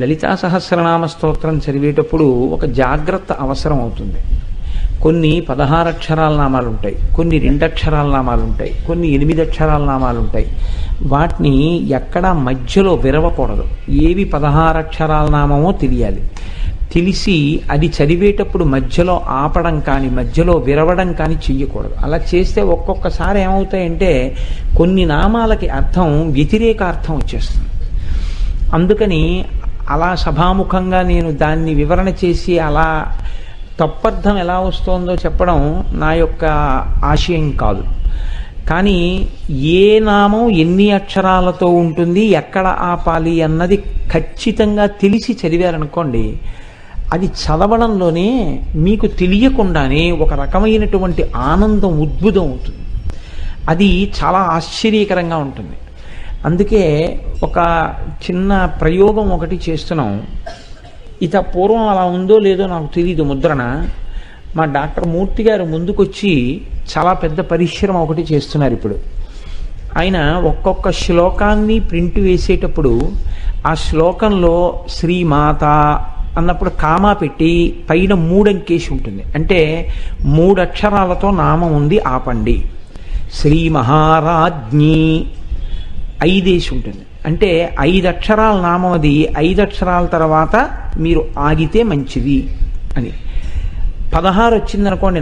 లలితా సహస్రనామ స్తోత్రం చదివేటప్పుడు ఒక జాగ్రత్త అవసరం అవుతుంది. కొన్ని 16 అక్షరాల నామాలు ఉంటాయి, కొన్ని 2 అక్షరాల నామాలు ఉంటాయి, కొన్ని 8 అక్షరాల నామాలు ఉంటాయి. వాటిని ఎక్కడా మధ్యలో విరవకూడదు. ఏవి 16 అక్షరాల నామమో తెలియాలి. తెలిసి అది చదివేటప్పుడు మధ్యలో ఆపడం కానీ మధ్యలో విరవడం కానీ చెయ్యకూడదు. అలా చేస్తే ఒక్కొక్కసారి ఏమవుతాయంటే కొన్ని నామాలకి అర్థం వ్యతిరేక అర్థం వచ్చేస్తుంది. అందుకని అలా సభాముఖంగా నేను దాన్ని వివరణ చేసి అలా తప్పర్థం ఎలా వస్తోందో చెప్పడం నా యొక్క ఆశయం కాదు. కానీ ఏ నామం ఎన్ని అక్షరాలతో ఉంటుంది, ఎక్కడ ఆపాలి అన్నది ఖచ్చితంగా తెలిసి చదివారనుకోండి, అది చదవడంలోనే మీకు తెలియకుండానే ఒక రకమైనటువంటి ఆనందం ఉద్భుతం అవుతుంది. అది చాలా ఆశ్చర్యకరంగా ఉంటుంది. అందుకే ఒక చిన్న ప్రయోగం ఒకటి చేస్తున్నాం. ఇత పూర్వం అలా ఉందో లేదో నాకు తెలియదు. ముద్రణ మా డాక్టర్ మూర్తి గారు ముందుకొచ్చి చాలా పెద్ద పరిశ్రమ ఒకటి చేస్తున్నారు ఇప్పుడు. ఆయన ఒక్కొక్క శ్లోకాన్ని ప్రింట్ వేసేటప్పుడు ఆ శ్లోకంలో శ్రీమాత అన్నప్పుడు కామా పెట్టి పైన 3 అంకేసి ఉంటుంది. అంటే 3 అక్షరాలతో నామం ఉంది, ఆపండి. శ్రీ మహారాజ్ఞి 5 ఉంటుంది. అంటే 5 అక్షరాల నామం, అది 5 అక్షరాల తర్వాత మీరు ఆగితే మంచిది అని. 16 వచ్చిందనుకోండి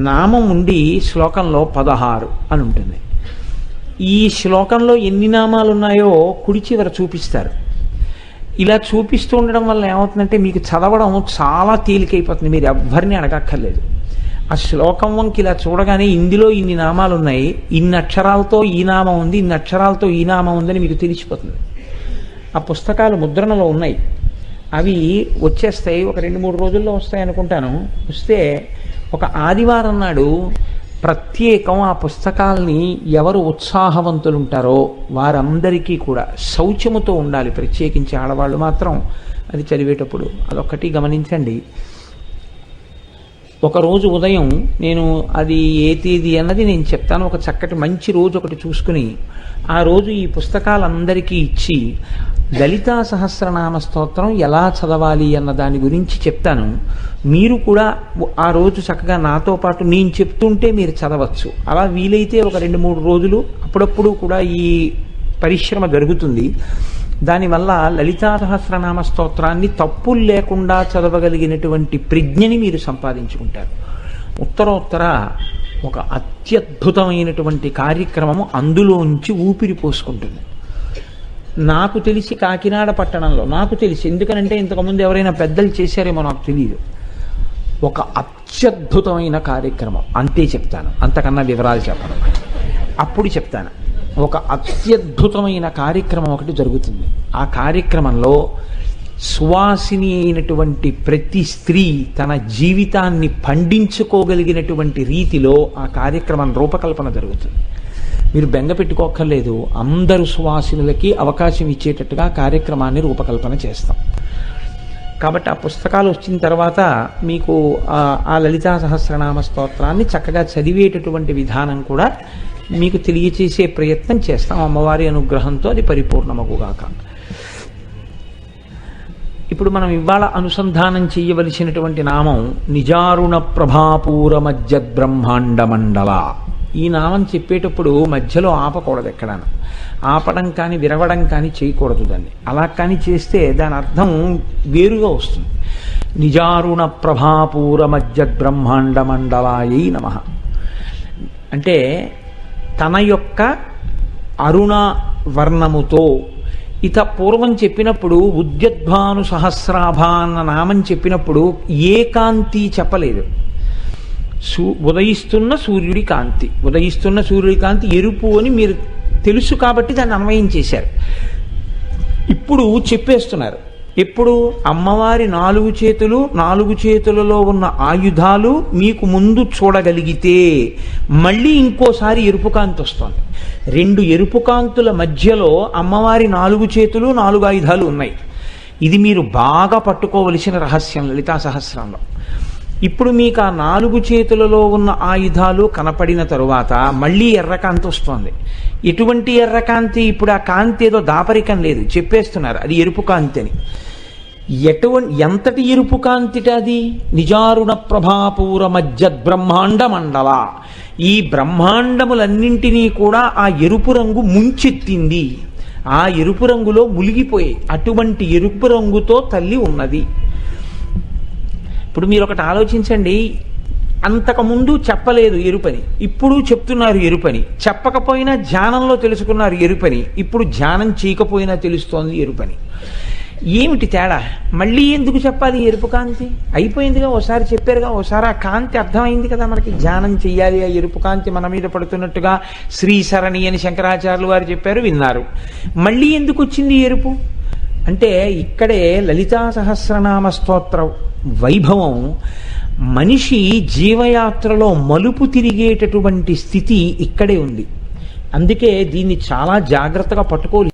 నామం ఉండి శ్లోకంలో 16 అని ఉంటుంది. ఈ శ్లోకంలో ఎన్ని నామాలు ఉన్నాయో కుడి చివర చూపిస్తారు. ఇలా చూపిస్తూ ఉండడం వల్ల ఏమవుతుందంటే మీకు చదవడం చాలా తేలికైపోతుంది. మీరు ఎవ్వరిని అడగక్కర్లేదు. ఆ శ్లోకం వంకి ఇలా చూడగానే ఇందులో ఇన్ని నామాలు ఉన్నాయి, ఇన్ని అక్షరాలతో ఈ నామం ఉంది, ఇన్ని అక్షరాలతో ఈ నామం ఉందని మీకు తెలిసిపోతుంది. ఆ పుస్తకాలు ముద్రణలో ఉన్నాయి, అవి వచ్చేస్తాయి. ఒక 2-3 రోజుల్లో వస్తాయి అనుకుంటాను. వస్తే ఒక ఆదివారం నాడు ప్రత్యేకం ఆ పుస్తకాలని ఎవరు ఉత్సాహవంతులు ఉంటారో వారందరికీ కూడా శౌచముతో ఉండాలి. ప్రత్యేకించి ఆడవాళ్ళు మాత్రం అది చదివేటప్పుడు అదొక్కటి గమనించండి. ఒకరోజు ఉదయం నేను అది ఏ తేదీ అన్నది నేను చెప్తాను. ఒక చక్కటి మంచి రోజు ఒకటి చూసుకుని ఆ రోజు ఈ పుస్తకాలందరికీ ఇచ్చి లలితా సహస్రనామ స్తోత్రం ఎలా చదవాలి అన్న దాని గురించి చెప్తాను. మీరు కూడా ఆ రోజు చక్కగా నాతో పాటు నేను చెప్తుంటే మీరు చదవచ్చు. అలా వీలైతే ఒక 2-3 రోజులు అప్పుడప్పుడు కూడా ఈ పరిశ్రమ జరుగుతుంది. దానివల్ల లలితా సహస్రనామ స్తోత్రాన్ని తప్పులు లేకుండా చదవగలిగినటువంటి ప్రజ్ఞని మీరు సంపాదించుకుంటారు. ఉత్తరోత్తర ఒక అత్యద్భుతమైనటువంటి కార్యక్రమము అందులోంచి ఊపిరి పోసుకుంటుంది. నాకు తెలిసి కాకినాడ పట్టణంలో, నాకు తెలిసి ఎందుకనంటే ఇంతకుముందు ఎవరైనా పెద్దలు చేశారేమో నాకు తెలియదు, ఒక అత్యద్భుతమైన కార్యక్రమం. అంతే చెప్తాను, అంతకన్నా వివరాలు చెప్పను. అప్పుడు చెప్తాను. ఒక అత్యద్భుతమైన కార్యక్రమం ఒకటి జరుగుతుంది. ఆ కార్యక్రమంలో సువాసిని అయినటువంటి ప్రతి స్త్రీ తన జీవితాన్ని పండించుకోగలిగినటువంటి రీతిలో ఆ కార్యక్రమం రూపకల్పన జరుగుతుంది. మీరు బెంగ పెట్టుకోక్కర్లేదు. అందరు సువాసినులకి అవకాశం ఇచ్చేటట్టుగా కార్యక్రమాన్ని రూపకల్పన చేస్తాం. కాబట్టి ఆ పుస్తకాలు వచ్చిన తర్వాత మీకు ఆ లలితా సహస్రనామ స్తోత్రాన్ని చక్కగా చదివేటటువంటి విధానం కూడా మీకు తెలియచేసే ప్రయత్నం చేస్తాం. అమ్మవారి అనుగ్రహంతో అది పరిపూర్ణమగుగాక. ఇప్పుడు మనం ఇవాళ అనుసంధానం చేయవలసినటువంటి నామం నిజారుణ ప్రభాపూర మధ్య బ్రహ్మాండ మండల. ఈ నామం చెప్పేటప్పుడు మధ్యలో ఆపకూడదు. ఎక్కడాను ఆపడం కానీ విరవడం కానీ చేయకూడదు. దాన్ని అలా కానీ చేస్తే దాని అర్థం వేరుగా వస్తుంది. నిజారుణ ప్రభాపూర మధ్య బ్రహ్మాండ మండలాయై నమః అంటే తన యొక్క అరుణ వర్ణముతో. ఇత పూర్వం చెప్పినప్పుడు ఉద్యద్భాను సహస్రాభ అన్న నామం చెప్పినప్పుడు ఏ కాంతి చెప్పలేదు. ఉదయిస్తున్న సూర్యుడి కాంతి, ఉదయిస్తున్న సూర్యుడి కాంతి ఎరుపు అని మీరు తెలుసు కాబట్టి దాన్ని అన్వయం చేశారు. ఇప్పుడు చెప్పేస్తున్నారు. ఎప్పుడు అమ్మవారి 4 చేతులు, 4 చేతులలో ఉన్న ఆయుధాలు మీకు ముందు చూడగలిగితే మళ్ళీ ఇంకోసారి ఎరుపు కాంతి వస్తుంది. 2 ఎరుపు కాంతుల మధ్యలో అమ్మవారి 4 చేతులు, 4 ఆయుధాలు ఉన్నాయి. ఇది మీరు బాగా పట్టుకోవలసిన రహస్యం లలితా సహస్రంలో. ఇప్పుడు మీకు ఆ 4 చేతులలో ఉన్న ఆయుధాలు కనపడిన తరువాత మళ్ళీ ఎర్రకాంతి వస్తోంది. ఎటువంటి ఎర్ర కాంతి? ఇప్పుడు ఆ కాంతి ఏదో దాపరికం లేదు, చెప్పేస్తున్నారు అది ఎరుపు కాంతి అని. ఎంతటి ఎరుపు కాంతిట అది? నిజారుణ ప్రభాపూర మధ్య బ్రహ్మాండ మండల. ఈ బ్రహ్మాండములన్నింటినీ కూడా ఆ ఎరుపు రంగు ముంచెత్తింది. ఆ ఎరుపు రంగులో మునిగిపోయి అటువంటి ఎరుపు రంగుతో తల్లి ఉన్నది. ఇప్పుడు మీరు ఒకటి ఆలోచించండి, అంతకుముందు చెప్పలేదు ఎరుపని, ఇప్పుడు చెప్తున్నారు ఎరుపని. చెప్పకపోయినా ధ్యానంలో తెలుసుకున్నారు ఎరుపని, ఇప్పుడు ధ్యానం చేయకపోయినా తెలుస్తోంది ఎరుపని. ఏమిటి తేడా? మళ్ళీ ఎందుకు చెప్పాలి ఎరుపు కాంతి? అయిపోయిందిగా, ఓసారి చెప్పారుగా, ఓసారి ఆ కాంతి అర్థమైంది కదా మనకి. ధ్యానం చెయ్యాలి, ఆ ఎరుపు కాంతి మన మీద పడుతున్నట్టుగా శ్రీసరణి అని శంకరాచార్యులు వారు చెప్పారు, విన్నారు. మళ్ళీ ఎందుకు వచ్చింది ఎరుపు అంటే, ఇక్కడే లలితా సహస్రనామ స్తోత్ర వైభవం. మనిషి జీవయాత్రలో మలుపు తిరిగేటటువంటి స్థితి ఇక్కడే ఉంది. అందుకే దీన్ని చాలా జాగ్రత్తగా పట్టుకోవాలి.